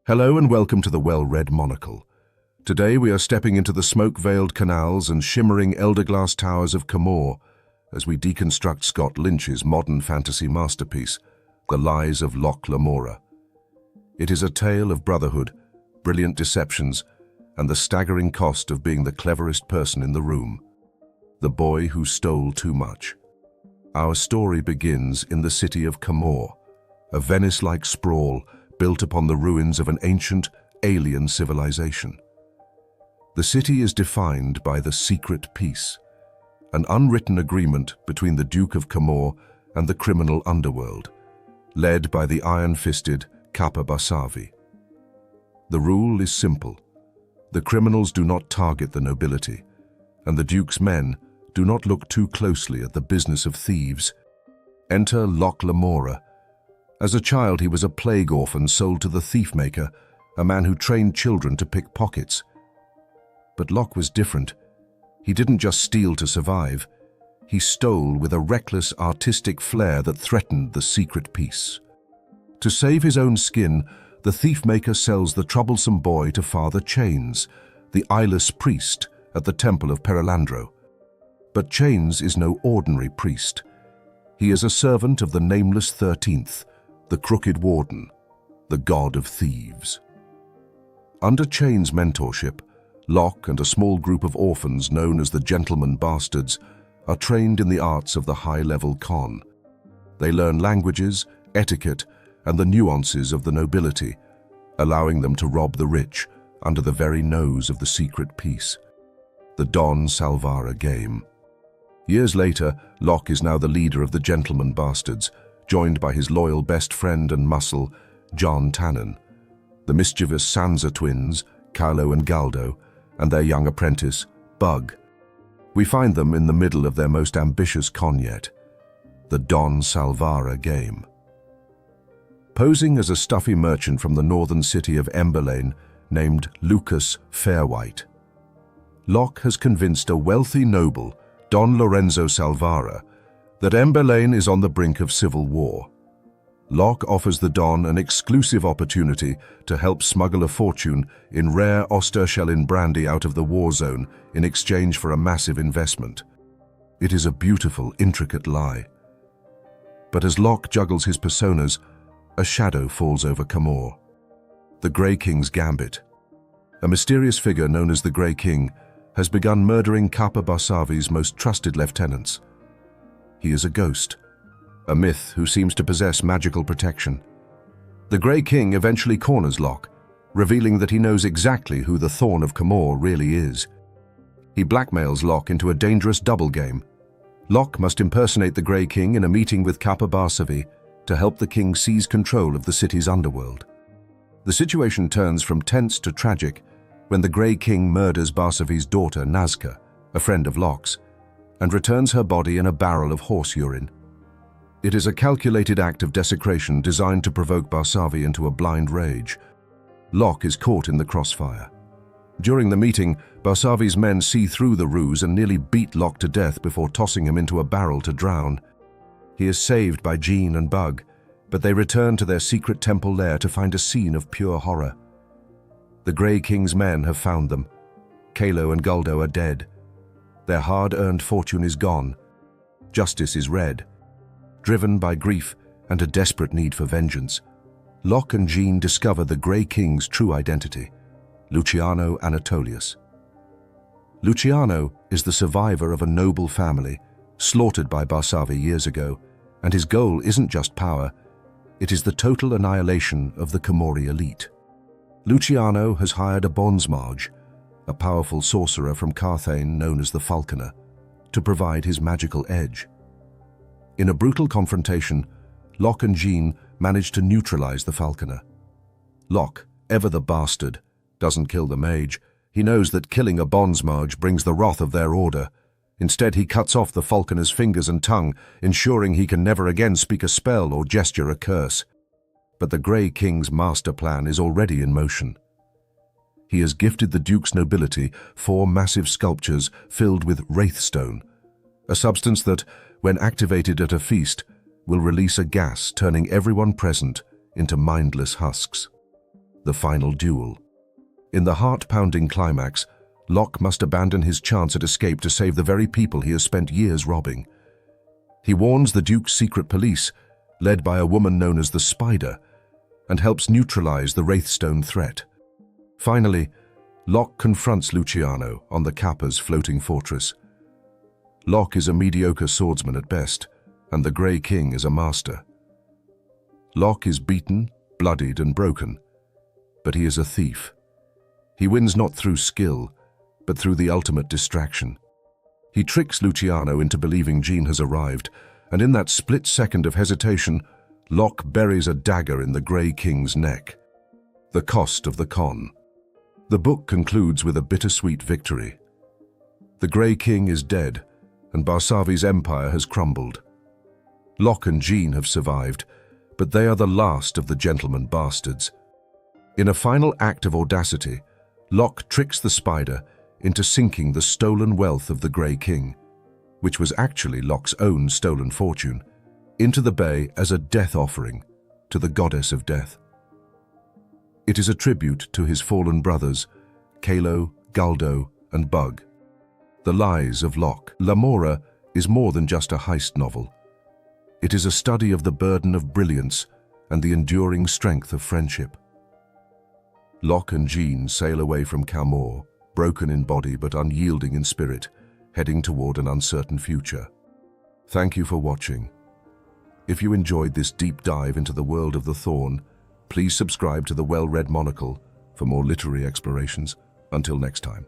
Hello and welcome to the Well-Read Monocle. Today we are stepping into the smoke-veiled canals and shimmering elder-glass towers of Camorr as we deconstruct Scott Lynch's modern fantasy masterpiece, The Lies of Locke Lamora. It is a tale of brotherhood, brilliant deceptions, and the staggering cost of being the cleverest person in the room. The boy who stole too much. Our story begins in the city of Camorr, a Venice-like sprawl built upon the ruins of an ancient, alien civilization. The city is defined by the secret peace, an unwritten agreement between the Duke of Camorr and the criminal underworld, led by the iron-fisted Capo Barsavi. The rule is simple. The criminals do not target the nobility, and the Duke's men do not look too closely at the business of thieves. Enter Locke Lamora. As a child, he was a plague orphan sold to the thief-maker, a man who trained children to pick pockets. But Locke was different. He didn't just steal to survive. He stole with a reckless, artistic flair that threatened the secret peace. To save his own skin, the thief-maker sells the troublesome boy to Father Chains, the Eyeless priest at the temple of Perilandro. But Chains is no ordinary priest. He is a servant of the nameless 13th, the Crooked Warden, the god of thieves. Under Chains' mentorship, Locke and a small group of orphans known as the Gentleman Bastards are trained in the arts of the high-level con. They learn languages, etiquette, and the nuances of the nobility, allowing them to rob the rich under the very nose of the secret peace, the Don Salvara game. Years later, Locke is now the leader of the Gentleman Bastards, joined by his loyal best friend and muscle, John Tannen, the mischievous Sansa twins, Carlo and Galdo, and their young apprentice, Bug. We find them in the middle of their most ambitious con yet, the Don Salvara game. Posing as a stuffy merchant from the northern city of Emberlane named Lucas Fairwhite, Locke has convinced a wealthy noble, Don Lorenzo Salvara, that Emberlane is on the brink of civil war. Locke offers the Don an exclusive opportunity to help smuggle a fortune in rare Osterschellen brandy out of the war zone in exchange for a massive investment. It is a beautiful, intricate lie. But as Locke juggles his personas, a shadow falls over Camorr. The Grey King's gambit. A mysterious figure known as the Grey King has begun murdering Capo Barsavi's most trusted lieutenants. He is a ghost, a myth who seems to possess magical protection. The Grey King eventually corners Locke, revealing that he knows exactly who the Thorn of Camorr really is. He blackmails Locke into a dangerous double game. Locke must impersonate the Grey King in a meeting with Capo Barsavi to help the king seize control of the city's underworld. The situation turns from tense to tragic when the Grey King murders Barsavi's daughter Nazca, a friend of Locke's, and returns her body in a barrel of horse urine. It is a calculated act of desecration designed to provoke Barsavi into a blind rage. Locke is caught in the crossfire. During the meeting, Barsavi's men see through the ruse and nearly beat Locke to death before tossing him into a barrel to drown. He is saved by Jean and Bug, but they return to their secret temple lair to find a scene of pure horror. The Grey King's men have found them. Carlo and Galdo are dead. Their hard-earned fortune is gone. Justice is red. Driven by grief and a desperate need for vengeance, Locke and Jean discover the Grey King's true identity, Luciano Anatolius. Luciano is the survivor of a noble family, slaughtered by Barsavi years ago, and his goal isn't just power, it is the total annihilation of the Camorri elite. Luciano has hired a bondsmage, a powerful sorcerer from Carthage known as the Falconer, to provide his magical edge. In a brutal confrontation, Locke and Jean manage to neutralize the Falconer. Locke, ever the bastard, doesn't kill the mage. He knows that killing a bondsmage brings the wrath of their order. Instead, he cuts off the Falconer's fingers and tongue, ensuring he can never again speak a spell or gesture a curse. But the Grey King's master plan is already in motion. He has gifted the Duke's nobility 4 massive sculptures filled with wraithstone, a substance that, when activated at a feast, will release a gas turning everyone present into mindless husks. the final duel. In the heart-pounding climax, Locke must abandon his chance at escape to save the very people he has spent years robbing. He warns the Duke's secret police, led by a woman known as the Spider, and helps neutralize the Wraithstone threat. Finally, Locke confronts Luciano on the Kappa's floating fortress. Locke is a mediocre swordsman at best, and the Grey King is a master. Locke is beaten, bloodied, and broken, but he is a thief. He wins not through skill, but through the ultimate distraction. He tricks Luciano into believing Jean has arrived, and in that split second of hesitation, Locke buries a dagger in the Grey King's neck. The cost of the con. The book concludes with a bittersweet victory. The Grey King is dead, and Barsavi's empire has crumbled. Locke and Jean have survived, but they are the last of the gentleman bastards. In a final act of audacity, Locke tricks the Spider into sinking the stolen wealth of the Grey King, which was actually Locke's own stolen fortune, into the bay as a death offering to the goddess of death. It is a tribute to his fallen brothers, Kalo, Galdo, and Bug. The Lies of Locke Lamora is more than just a heist novel. It is a study of the burden of brilliance and the enduring strength of friendship. Locke and Jean sail away from Camorr, broken in body but unyielding in spirit, heading toward an uncertain future. Thank you for watching. If you enjoyed this deep dive into the world of the Thorn, please subscribe to the Well-Read Monocle for more literary explorations. Until next time.